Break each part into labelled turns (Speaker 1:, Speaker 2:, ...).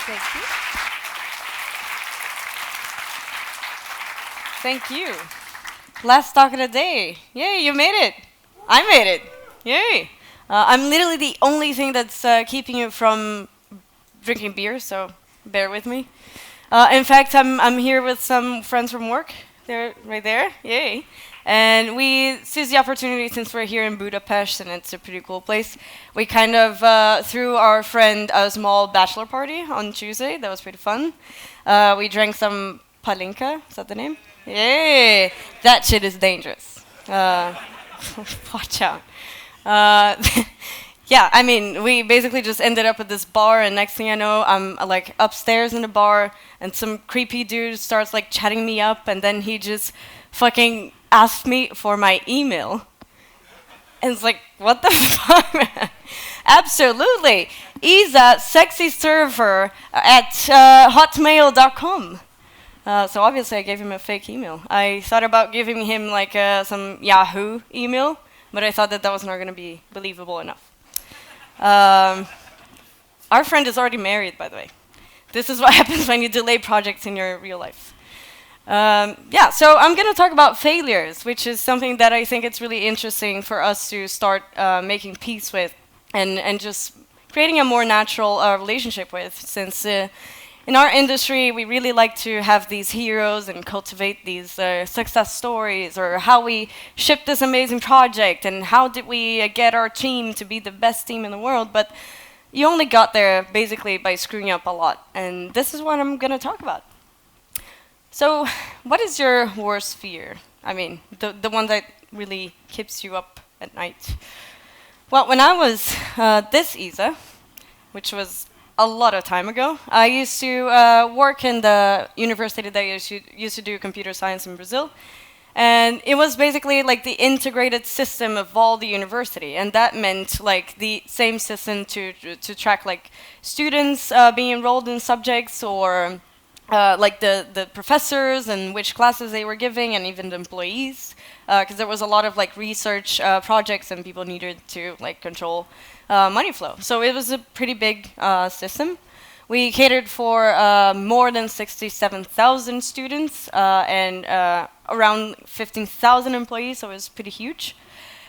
Speaker 1: Thank you. Thank you. Last talk of the day. Yay, you made it. I made it. Yay. I'm literally the only thing that's keeping you from drinking beer, so bear with me. In fact, I'm here with some friends from work. They're right there. Yay. And we seized the opportunity since we're here in Budapest and it's a pretty cool place. We kind of threw our friend a small bachelor party on Tuesday. That was pretty fun. We drank some palinka. Is that the name? Yay! That shit is dangerous. Watch out. Uh, yeah, I mean, we basically just ended up at this bar, and next thing I know, I'm like upstairs in the bar, and some creepy dude starts like chatting me up, and then he just fucking asked me for my email. And it's like, what the fuck, man? Absolutely. Isa sexy server at hotmail.com. So obviously I gave him a fake email. I thought about giving him like some Yahoo email, but I thought that that was not going to be believable enough. Um, our friend is already married, by the way. This is what happens when you delay projects in your real life. Yeah, so I'm going to talk about failures, which is something that I think it's really interesting for us to start making peace with and just creating a more natural relationship with, since in our industry, we really like to have these heroes and cultivate these success stories, or how we shipped this amazing project and how did we get our team to be the best team in the world. But you only got there basically by screwing up a lot. And this is what I'm going to talk about. So, what is your worst fear? I mean, the one that really keeps you up at night. Well, when I was this Isa, which was a lot of time ago, I used to work in the university that used to do computer science in Brazil. And it was basically like the integrated system of all the university. And that meant like the same system to track like students being enrolled in subjects, or like the professors and which classes they were giving, and even the employees, because there was a lot of like research projects and people needed to like control money flow. So it was a pretty big system. We catered for more than 67,000 students and around 15,000 employees, so it was pretty huge.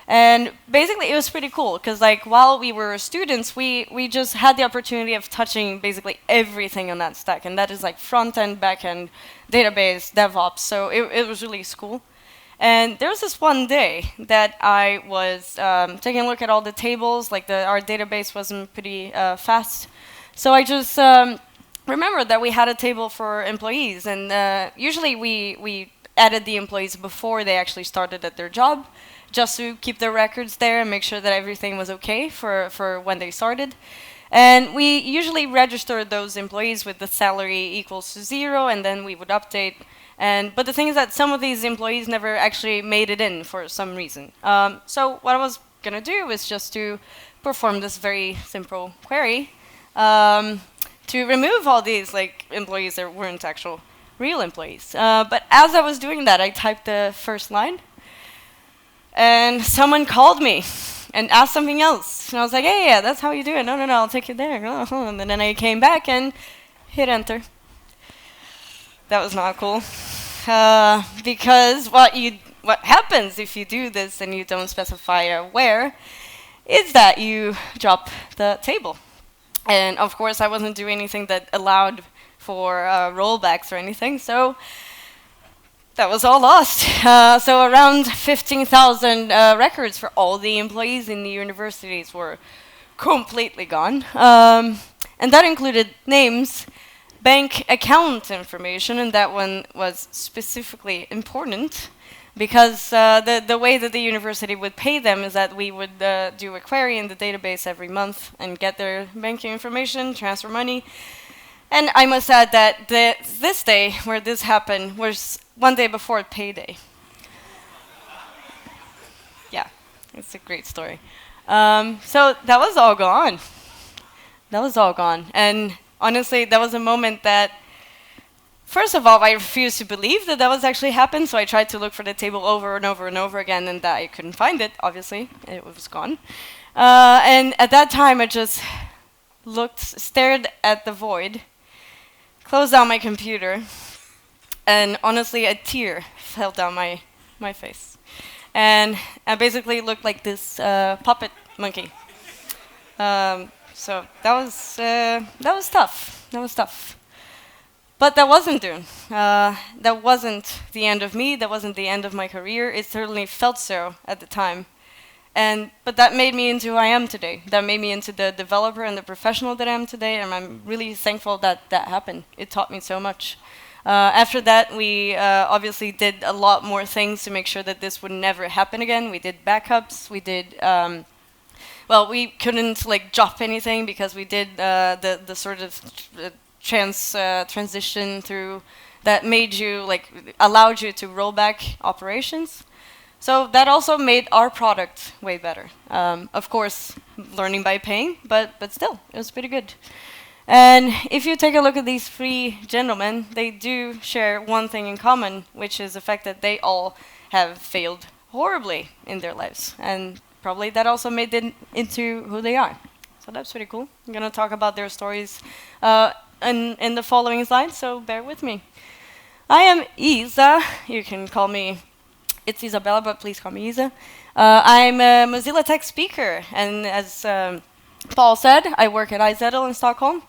Speaker 1: And basically, it was pretty cool because, like, while we were students, we just had the opportunity of touching basically everything on that stack, and that is like front end, back end, database, DevOps. So it was really cool. And there was this one day that I was taking a look at all the tables. Like our database wasn't pretty fast, so I just remembered that we had a table for employees, and usually we added the employees before they actually started at their job, just to keep their records there and make sure that everything was okay for when they started. And we usually registered those employees with the salary equals to 0, and then we would update. But the thing is that some of these employees never actually made it in for some reason. So what I was going to do was just to perform this very simple query to remove all these like employees that weren't actual real employees. But as I was doing that, I typed the first line, and someone called me and asked something else. And I was like, hey, yeah, that's how you do it. No, I'll take you there. And then I came back and hit enter. That was not cool. Because what happens if you do this and you don't specify where is that you drop the table. And of course, I wasn't doing anything that allowed for rollbacks or anything, so that was all lost. So around 15,000 records for all the employees in the universities were completely gone. And that included names, bank account information, and that one was specifically important because the way that the university would pay them is that we would do a query in the database every month and get their banking information, transfer money. And I must add that this day where this happened was one day before payday. Yeah, it's a great story. So that was all gone. That was all gone. And honestly, that was a moment that, first of all, I refused to believe that was actually happened, so I tried to look for the table over and over and over again, and I couldn't find it, obviously. It was gone. And at that time, I just stared at the void, closed down my computer, and honestly, a tear fell down my face. And I basically looked like this puppet monkey. So that was tough. That was tough. But that wasn't Dune. That wasn't the end of me. That wasn't the end of my career. It certainly felt so at the time. But that made me into who I am today. That made me into the developer and the professional that I am today. And I'm really thankful that that happened. It taught me so much. After that, we obviously did a lot more things to make sure that this would never happen again. We did backups. We did. Well, we couldn't like drop anything because we did the sort of transition through that made you like allowed you to roll back operations. So that also made our product way better. Of course, learning by pain, but still, it was pretty good. And if you take a look at these three gentlemen, they do share one thing in common, which is the fact that they all have failed horribly in their lives. And probably that also made them into who they are. So that's pretty cool. I'm going to talk about their stories in the following slides, so bear with me. I am Isa. You can call me, it's Isabella, but please call me Isa. I'm a Mozilla Tech speaker, and as Paul said, I work at iZettle in Stockholm,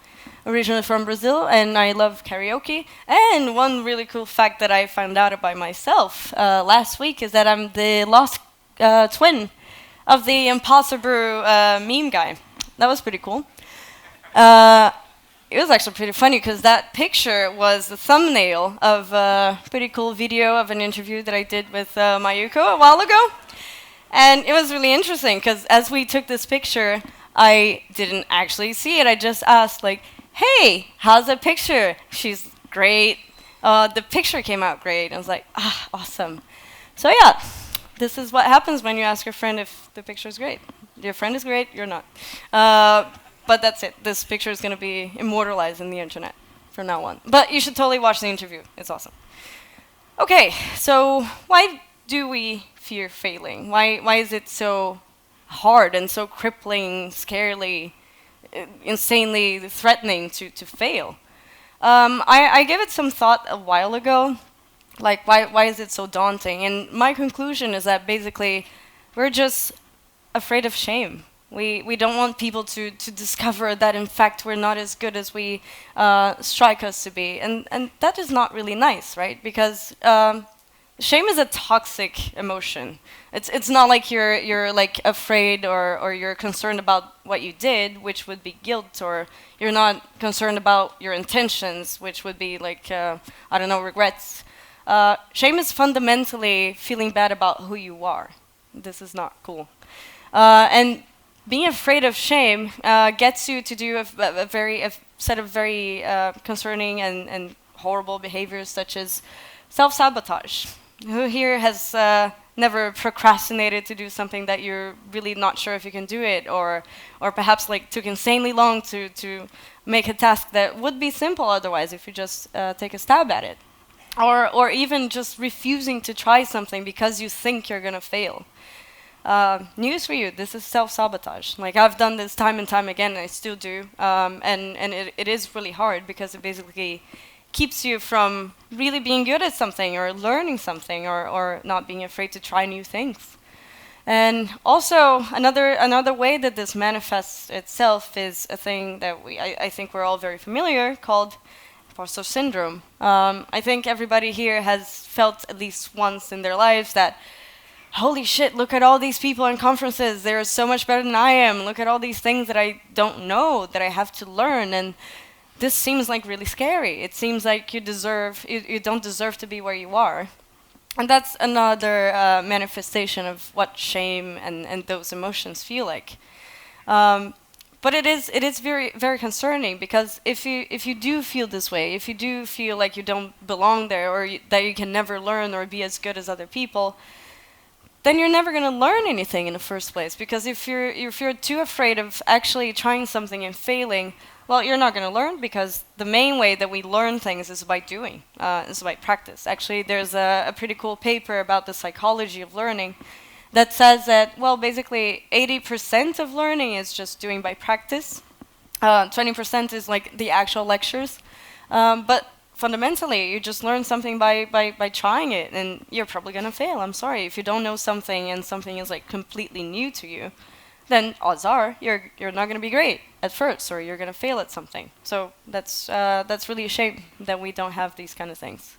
Speaker 1: originally from Brazil, and I love karaoke. And one really cool fact that I found out about myself last week is that I'm the lost twin of the Imposter Brew meme guy. That was pretty cool. It was actually pretty funny because that picture was the thumbnail of a pretty cool video of an interview that I did with Mayuko a while ago. And it was really interesting because as we took this picture, I didn't actually see it. I just asked, like, hey, how's the picture? She's great. The picture came out great. I was like, awesome. So yeah, this is what happens when you ask your friend if the picture is great. Your friend is great, you're not. But that's it. This picture is going to be immortalized in the internet from now on. But you should totally watch the interview. It's awesome. Okay, so why do we fear failing? Why is it so hard and so crippling, scarily, insanely threatening to fail? I gave it some thought a while ago, like why is it so daunting? And my conclusion is that basically we're just afraid of shame. We don't want people to discover that in fact we're not as good as we strike us to be, and that is not really nice, right? Because shame is a toxic emotion. It's not like you're like afraid or you're concerned about what you did, which would be guilt, or you're not concerned about your intentions, which would be like I don't know, regrets. Shame is fundamentally feeling bad about who you are. This is not cool. And being afraid of shame gets you to do a set of very concerning and horrible behaviors, such as self-sabotage. Who here has never procrastinated to do something that you're really not sure if you can do it, or perhaps like took insanely long to make a task that would be simple otherwise if you just take a stab at it, or even just refusing to try something because you think you're gonna fail. News for you, this is self-sabotage. Like, I've done this time and time again, and I still do. And it is really hard because it basically keeps you from really being good at something or learning something or not being afraid to try new things. And also, another way that this manifests itself is a thing that I think we're all very familiar, called imposter syndrome. I think everybody here has felt at least once in their lives that, holy shit, look at all these people in conferences. They're so much better than I am. Look at all these things that I don't know, that I have to learn. And this seems like really scary. It seems like you don't deserve to be where you are. And that's another manifestation of what shame and those emotions feel like. But it is very, very concerning, because if you do feel this way, if you do feel like you don't belong there, or that you can never learn or be as good as other people, then you're never going to learn anything in the first place. Because if you're too afraid of actually trying something and failing, well, you're not going to learn, because the main way that we learn things is by doing, is by practice. Actually, there's a pretty cool paper about the psychology of learning that says that, well, basically 80% of learning is just doing by practice, 20% is like the actual lectures. But fundamentally, you just learn something by trying it, and you're probably gonna fail. I'm sorry. If you don't know something and something is like completely new to you, then odds are you're not gonna be great at first, or you're gonna fail at something. So that's really a shame that we don't have these kind of things.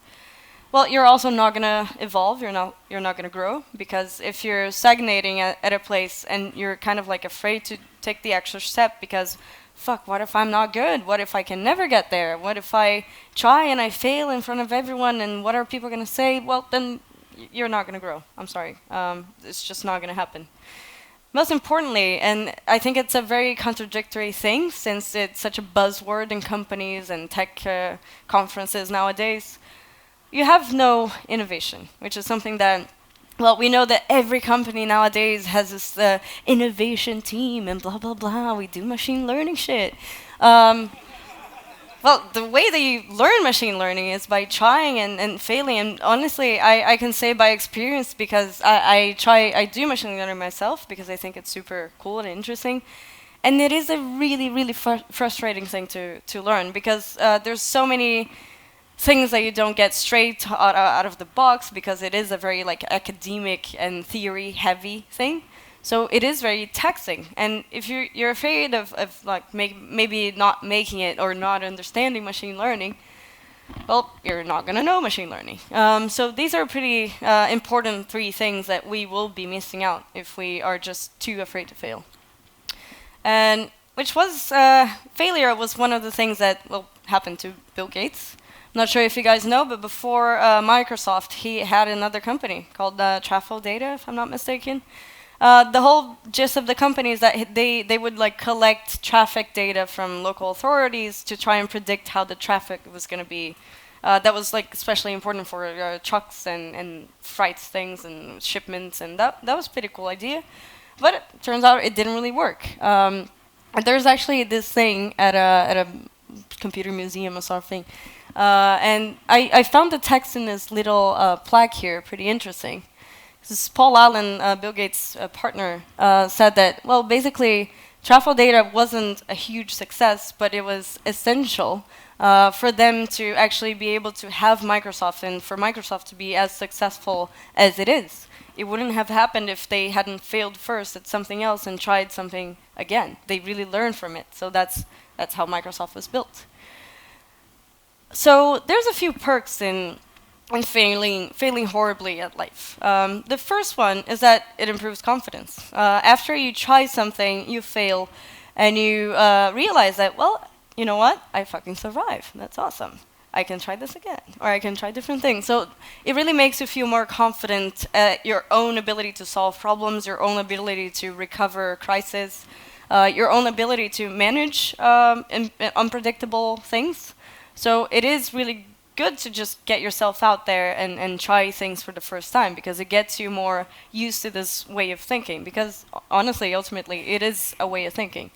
Speaker 1: Well, you're also not gonna evolve. You're not gonna grow, because if you're stagnating at a place and you're kind of like afraid to take the extra step because, fuck, what if I'm not good? What if I can never get there? What if I try and I fail in front of everyone? And what are people gonna say? Well, then you're not gonna grow. I'm sorry. It's just not gonna happen. Most importantly, and I think it's a very contradictory thing since it's such a buzzword in companies and tech conferences nowadays, you have no innovation, which is something that, well, we know that every company nowadays has this innovation team and blah, blah, blah. We do machine learning shit. Well, the way that you learn machine learning is by trying and failing. And honestly, I can say by experience, because I do machine learning myself because I think it's super cool and interesting. And it is a really, really frustrating thing to learn, because there's so many things that you don't get straight out of the box, because it is a very like academic and theory heavy thing. So it is very taxing, and if you're afraid of like maybe not making it or not understanding machine learning, well, you're not gonna know machine learning. So these are pretty important 3 things that we will be missing out if we are just too afraid to fail. And which was failure was one of the things that happened to Bill Gates. I'm not sure if you guys know, but before Microsoft, he had another company called Trafo Data, if I'm not mistaken. The whole gist of the company is that they would like collect traffic data from local authorities to try and predict how the traffic was going to be. That was like especially important for trucks and freights things and shipments, and that was a pretty cool idea. But it turns out it didn't really work. There's actually this thing at a computer museum or something, and I found the text in this little plaque here pretty interesting. This Paul Allen, Bill Gates' partner, said that, well, basically, Trafo Data wasn't a huge success, but it was essential for them to actually be able to have Microsoft, and for Microsoft to be as successful as it is. It wouldn't have happened if they hadn't failed first at something else and tried something again. They really learned from it. So that's how Microsoft was built. So there's a few perks in failing horribly at life. The first one is that it improves confidence. After you try something, you fail, and you realize that, well, you know what? I fucking survived. That's awesome. I can try this again, or I can try different things. So it really makes you feel more confident at your own ability to solve problems, your own ability to recover crises, your own ability to manage unpredictable things. So it is really good to just get yourself out there and try things for the first time, because it gets you more used to this way of thinking, because honestly, ultimately, it is a way of thinking.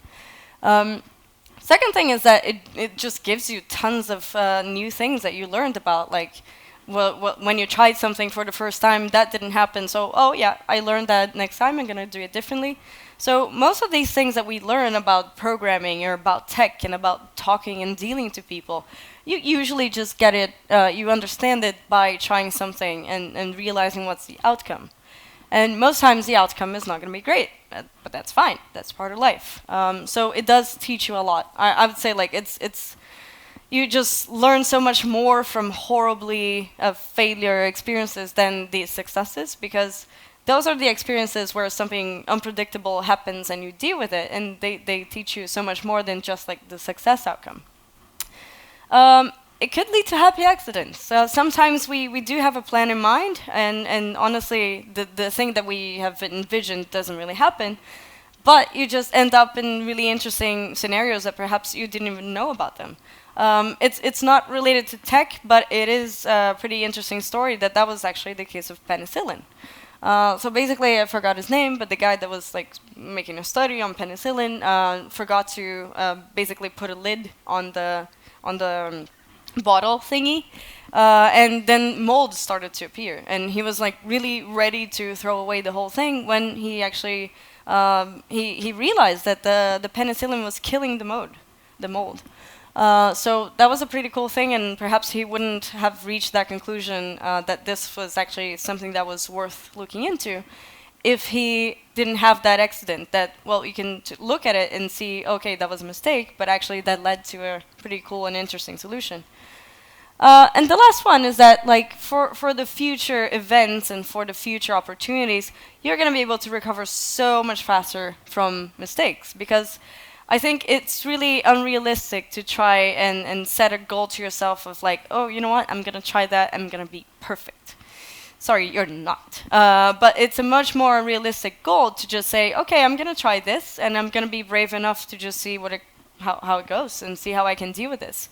Speaker 1: Second thing is that it just gives you tons of new things that you learned about, like when you tried something for the first time, that didn't happen, so oh yeah, I learned that next time I'm going to do it differently. So most of these things that we learn about programming or about tech and about talking and dealing to people, you usually just get it, you understand it by trying something and realizing what's the outcome. And most times the outcome is not going to be great, but that's fine. That's part of life. So it does teach you a lot. I would say like it's you just learn so much more from horribly failure experiences than the successes, because those are the experiences where something unpredictable happens and you deal with it, and they teach you so much more than just like the success outcome. It could lead to happy accidents. Sometimes we do have a plan in mind, and honestly, the thing that we have envisioned doesn't really happen, but you just end up in really interesting scenarios that perhaps you didn't even know about them. It's not related to tech, but it is a pretty interesting story that was actually the case of penicillin. So basically, I forgot his name, but the guy that was like making a study on penicillin forgot to basically put a lid on the bottle thingy, and then mold started to appear, and he was like really ready to throw away the whole thing when he actually he realized that the penicillin was killing the mold. the mold. So that was a pretty cool thing, and perhaps he wouldn't have reached that conclusion that this was actually something that was worth looking into if he didn't have that accident. That, well, you can look at it and see, okay, that was a mistake, but actually that led to a pretty cool and interesting solution. And the last one is that, like, for the future events and for the future opportunities, you're going to be able to recover so much faster from mistakes, because I think it's really unrealistic to try and set a goal to yourself of like, oh, you know what, I'm going to try that, I'm going to be perfect. Sorry, you're not. But it's a much more realistic goal to just say, okay, I'm going to try this, and I'm going to be brave enough to just see how it goes and see how I can deal with this.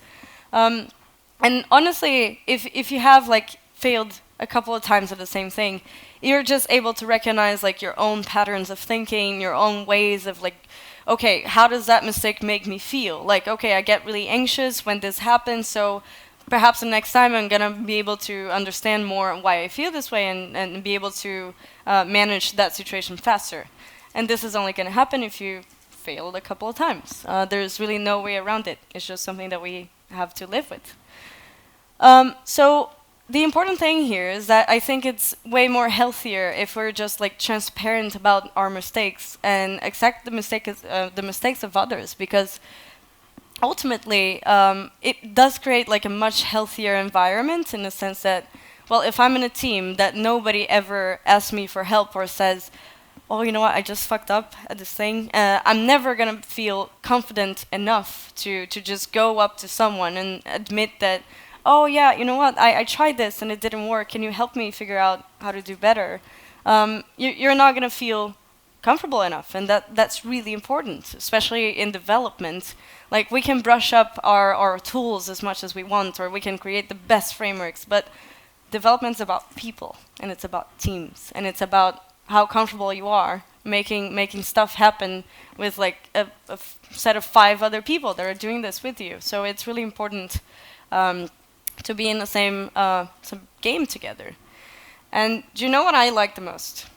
Speaker 1: And honestly, if you have like failed a couple of times at the same thing, you're just able to recognize like your own patterns of thinking, your own ways of like, okay, how does that mistake make me feel? Like, okay, I get really anxious when this happens, so perhaps the next time I'm gonna be able to understand more why I feel this way and be able to manage that situation faster. And this is only gonna happen if you failed a couple of times. There's really no way around it. It's just something that we have to live with. So the important thing here is that I think it's way more healthier if we're just like transparent about our mistakes and accept the mistakes of others, because ultimately it does create like a much healthier environment, in the sense that, well, if I'm in a team that nobody ever asks me for help or says, oh, you know what, I just fucked up at this thing, I'm never gonna feel confident enough to just go up to someone and admit that, oh yeah, you know what, I tried this and it didn't work, can you help me figure out how to do better? You're not going to feel comfortable enough, and that's really important, especially in development. Like, we can brush up our tools as much as we want, or we can create the best frameworks, but development's about people, and it's about teams, and it's about how comfortable you are making stuff happen with like a set of 5 other people that are doing this with you. So it's really important to be in the same game together. And do you know what I like the most?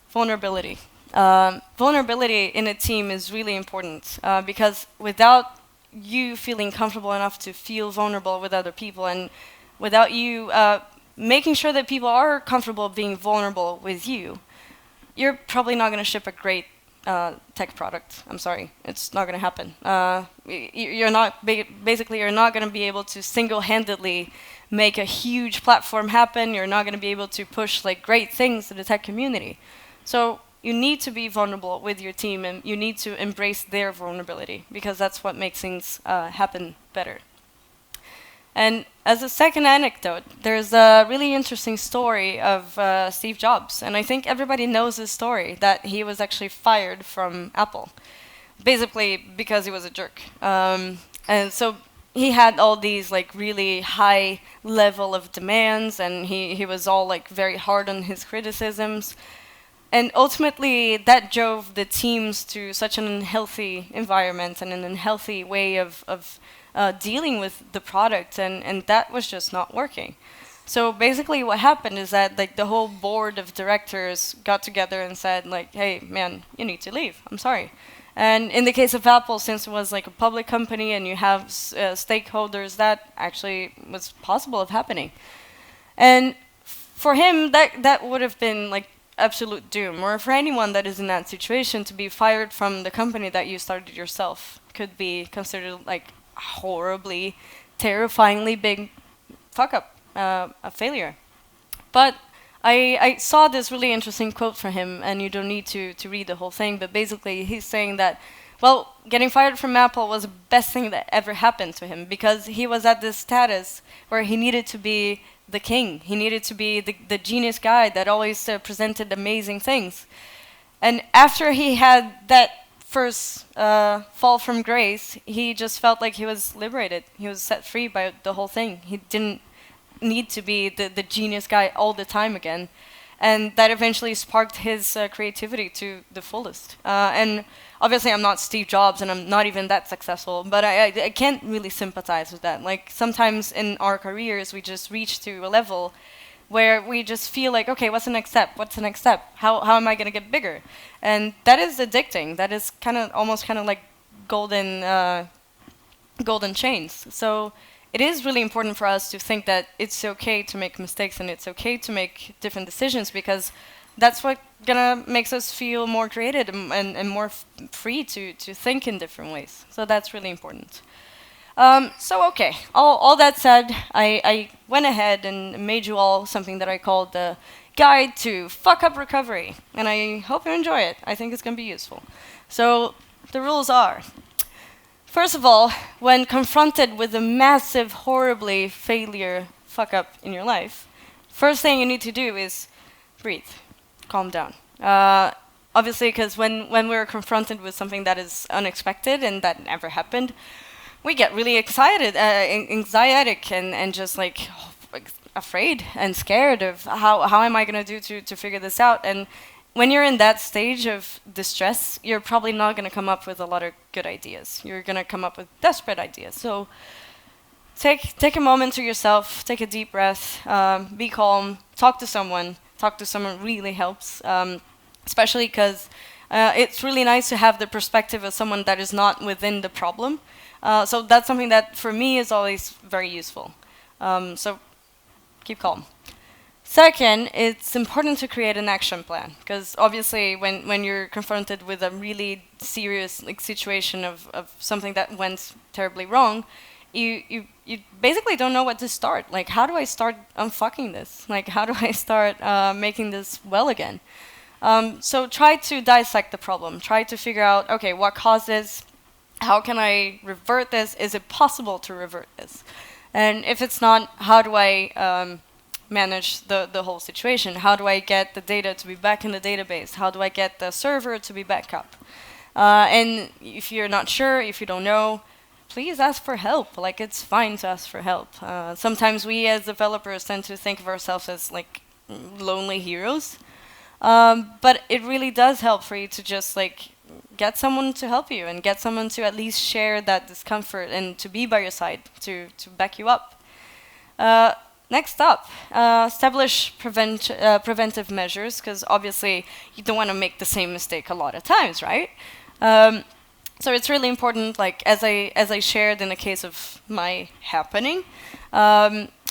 Speaker 1: Vulnerability. Vulnerability in a team is really important, because without you feeling comfortable enough to feel vulnerable with other people, and without you making sure that people are comfortable being vulnerable with you, you're probably not going to ship a great tech product. I'm sorry, it's not going to happen. You're not going to be able to single-handedly make a huge platform happen. You're not going to be able to push like great things to the tech community. So you need to be vulnerable with your team, and you need to embrace their vulnerability, because that's what makes things happen better. And as a second anecdote, there's a really interesting story of Steve Jobs. And I think everybody knows this story, that he was actually fired from Apple, basically because he was a jerk. And so he had all these like really high level of demands, and he was all like very hard on his criticisms. And ultimately, that drove the teams to such an unhealthy environment and an unhealthy way of dealing with the product, and that was just not working. So basically what happened is that like the whole board of directors got together and said like, hey man, you need to leave, I'm sorry. And in the case of Apple, since it was like a public company and you have stakeholders, that actually was possible of happening. And for him, that would have been like absolute doom, or for anyone that is in that situation, to be fired from the company that you started yourself could be considered like horribly, terrifyingly big fuck up, a failure. But I saw this really interesting quote from him, and you don't need to read the whole thing, but basically he's saying that, well, getting fired from Apple was the best thing that ever happened to him, because he was at this status where he needed to be the king. He needed to be the genius guy that always presented amazing things. And after he had that first fall from grace, he just felt like he was liberated. He was set free by the whole thing. He didn't need to be the genius guy all the time again. And that eventually sparked his creativity to the fullest. And obviously I'm not Steve Jobs, and I'm not even that successful, but I can't really sympathize with that. Like, sometimes in our careers we just reach to a level where we just feel like, okay, what's the next step? What's the next step? How am I going to get bigger? And that is addicting. That is almost like golden golden chains. So it is really important for us to think that it's okay to make mistakes and it's okay to make different decisions, because that's what gonna makes us feel more creative and more free to think in different ways. So that's really important. So okay, all that said, I went ahead and made you all something that I called the Guide to Fuck Up Recovery, and I hope you enjoy it. I think it's going to be useful. So the rules are, first of all, when confronted with a massive, horribly failure fuck up in your life, first thing you need to do is breathe, calm down. Obviously, because when we're confronted with something that is unexpected and that never happened, we get really excited, anxietic, and just like afraid and scared of how am I going to do to figure this out. And when you're in that stage of distress, you're probably not going to come up with a lot of good ideas. You're going to come up with desperate ideas. So take a moment to yourself, take a deep breath, be calm, talk to someone. Talk to someone really helps, especially because it's really nice to have the perspective of someone that is not within the problem. So that's something that for me is always very useful. So keep calm. Second, it's important to create an action plan, because obviously when you're confronted with a really serious situation of something that went terribly wrong, you basically don't know what to start. Like, how do I start unfucking this? Like, how do I start making this well again? So try to dissect the problem. Try to figure out, okay, what causes, how can I revert this? Is it possible to revert this? And if it's not, how do I manage the whole situation? How do I get the data to be back in the database? How do I get the server to be back up? And if you're not sure, if you don't know, please ask for help. Like, it's fine to ask for help. Sometimes we as developers tend to think of ourselves as like lonely heroes. But it really does help for you to just like get someone to help you and get someone to at least share that discomfort and to be by your side to back you up. Next up, establish preventive measures, because obviously you don't want to make the same mistake a lot of times, right? So it's really important, like as I shared in the case of my happening,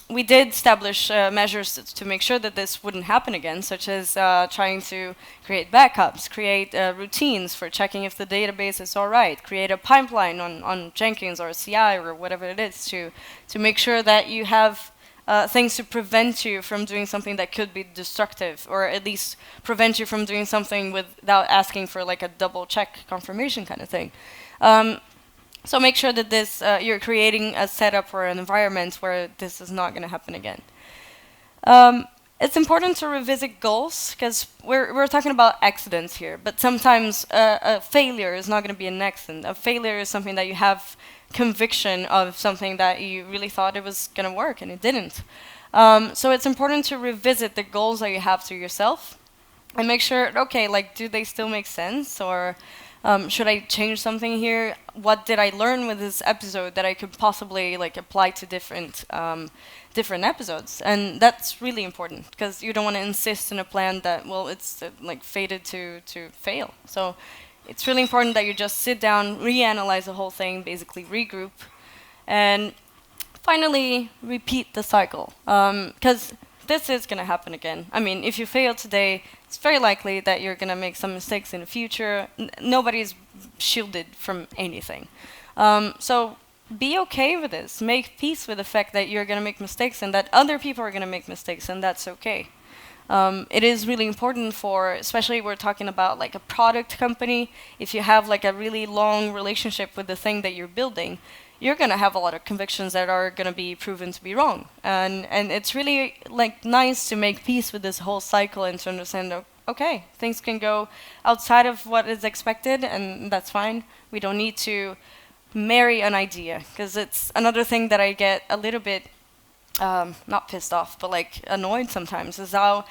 Speaker 1: we did establish measures to make sure that this wouldn't happen again, such as trying to create backups, create routines for checking if the database is all right, create a pipeline on Jenkins or CI or whatever it is to make sure that you have things to prevent you from doing something that could be destructive, or at least prevent you from doing something without asking for like a double check confirmation kind of thing. So make sure that this you're creating a setup or an environment where this is not going to happen again. It's important to revisit goals, because we're talking about accidents here, but sometimes a failure is not going to be an accident. A failure is something that you have conviction of something that you really thought it was going to work and it didn't. So it's important to revisit the goals that you have to yourself and make sure, okay, like, do they still make sense, or should I change something here? What did I learn with this episode that I could possibly like apply to different episodes? And that's really important, because you don't want to insist on a plan that, well, it's like fated to fail. So it's really important that you just sit down, reanalyze the whole thing, basically regroup, and finally repeat the cycle. Because this is going to happen again. I mean, if you fail today, it's very likely that you're going to make some mistakes in the future. Nobody's shielded from anything. So be okay with this. Make peace with the fact that you're going to make mistakes and that other people are going to make mistakes, and that's okay. It is really important for, especially we're talking about like a product company, if you have like a really long relationship with the thing that you're building, you're going to have a lot of convictions that are going to be proven to be wrong. And it's really like nice to make peace with this whole cycle and to understand, okay, things can go outside of what is expected, and that's fine. We don't need to marry an idea, because it's another thing that I get a little bit not pissed off, but like annoyed sometimes, is how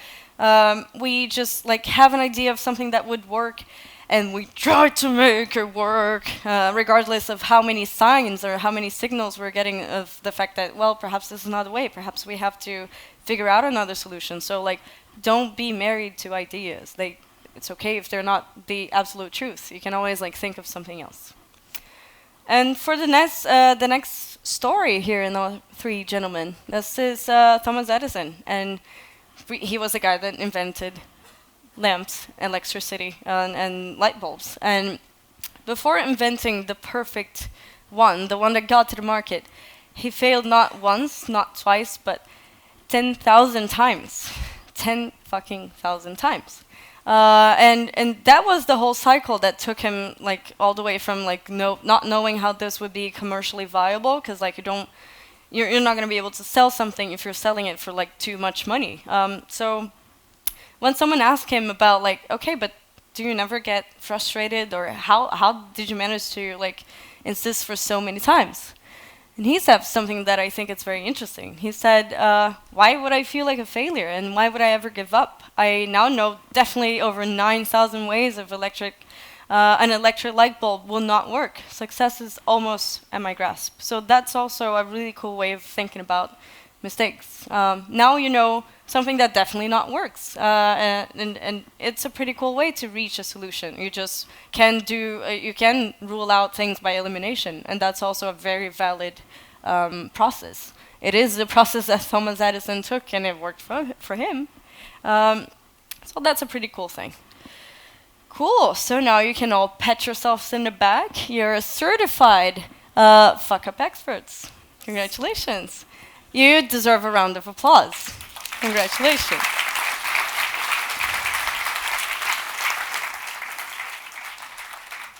Speaker 1: we just like have an idea of something that would work, and we try to make it work, regardless of how many signs or how many signals we're getting of the fact that, well, perhaps this is not the way. Perhaps we have to figure out another solution. So like, don't be married to ideas. It's okay if they're not the absolute truth. You can always like think of something else. And for the next story here in the three gentlemen, this is Thomas Edison, and he was the guy that invented lamps, electricity, and light bulbs. And before inventing the perfect one, the one that got to the market, he failed not once, not twice, but 10,000 times. 10 fucking thousand times. And that was the whole cycle that took him like all the way from like not knowing how this would be commercially viable, because like you're not going to be able to sell something if you're selling it for like too much money. So when someone asked him about like, okay, but do you never get frustrated, or how did you manage to like insist for so many times? And he said something that I think is very interesting. He said, why would I feel like a failure, and why would I ever give up? I now know definitely over 9,000 ways of an electric light bulb will not work. Success is almost at my grasp. So that's also a really cool way of thinking about mistakes. Now you know something that definitely not works, and it's a pretty cool way to reach a solution. You just can you can rule out things by elimination, and that's also a very valid process. It is the process that Thomas Edison took, and it worked for him. So that's a pretty cool thing. Cool. So now you can all pat yourselves in the back. You're certified fuck-up experts. Congratulations. You deserve a round of applause. Congratulations.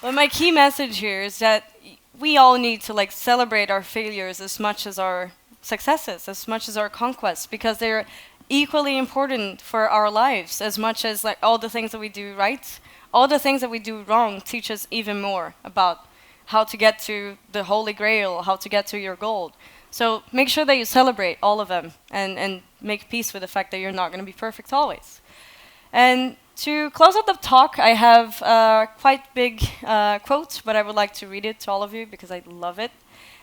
Speaker 1: But my key message here is that we all need to like celebrate our failures as much as our successes, as much as our conquests, because they're equally important for our lives as much as like all the things that we do right. All the things that we do wrong teach us even more about how to get to the Holy Grail, how to get to your goal. So make sure that you celebrate all of them and make peace with the fact that you're not going to be perfect always. And to close out the talk, I have a quite big quote, but I would like to read it to all of you because I love it.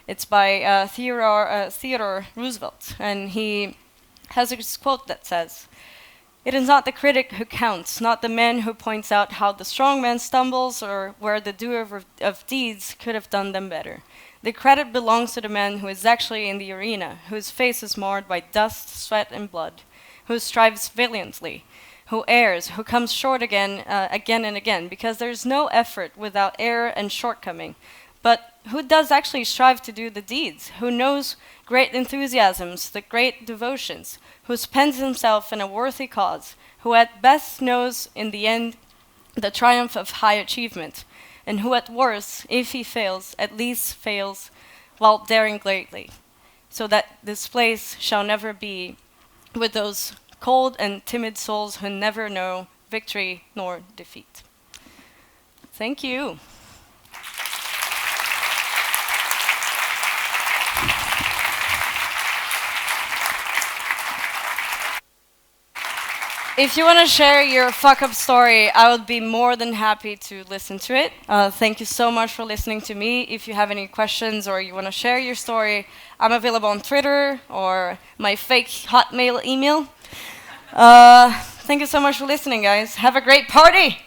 Speaker 1: It's by Theodore Roosevelt, and he has this quote that says, "It is not the critic who counts, not the man who points out how the strong man stumbles or where the doer of deeds could have done them better. The credit belongs to the man who is actually in the arena, whose face is marred by dust, sweat, and blood, who strives valiantly, who errs, who comes short again and again, because there is no effort without error and shortcoming, but who does actually strive to do the deeds, who knows great enthusiasms, the great devotions, who spends himself in a worthy cause, who at best knows in the end the triumph of high achievement, and who at worst, if he fails, at least fails while daring greatly, so that this place shall never be with those cold and timid souls who never know victory nor defeat." Thank you. If you want to share your fuck-up story, I would be more than happy to listen to it. Thank you so much for listening to me. If you have any questions or you want to share your story, I'm available on Twitter or my fake Hotmail email. Thank you so much for listening, guys. Have a great party!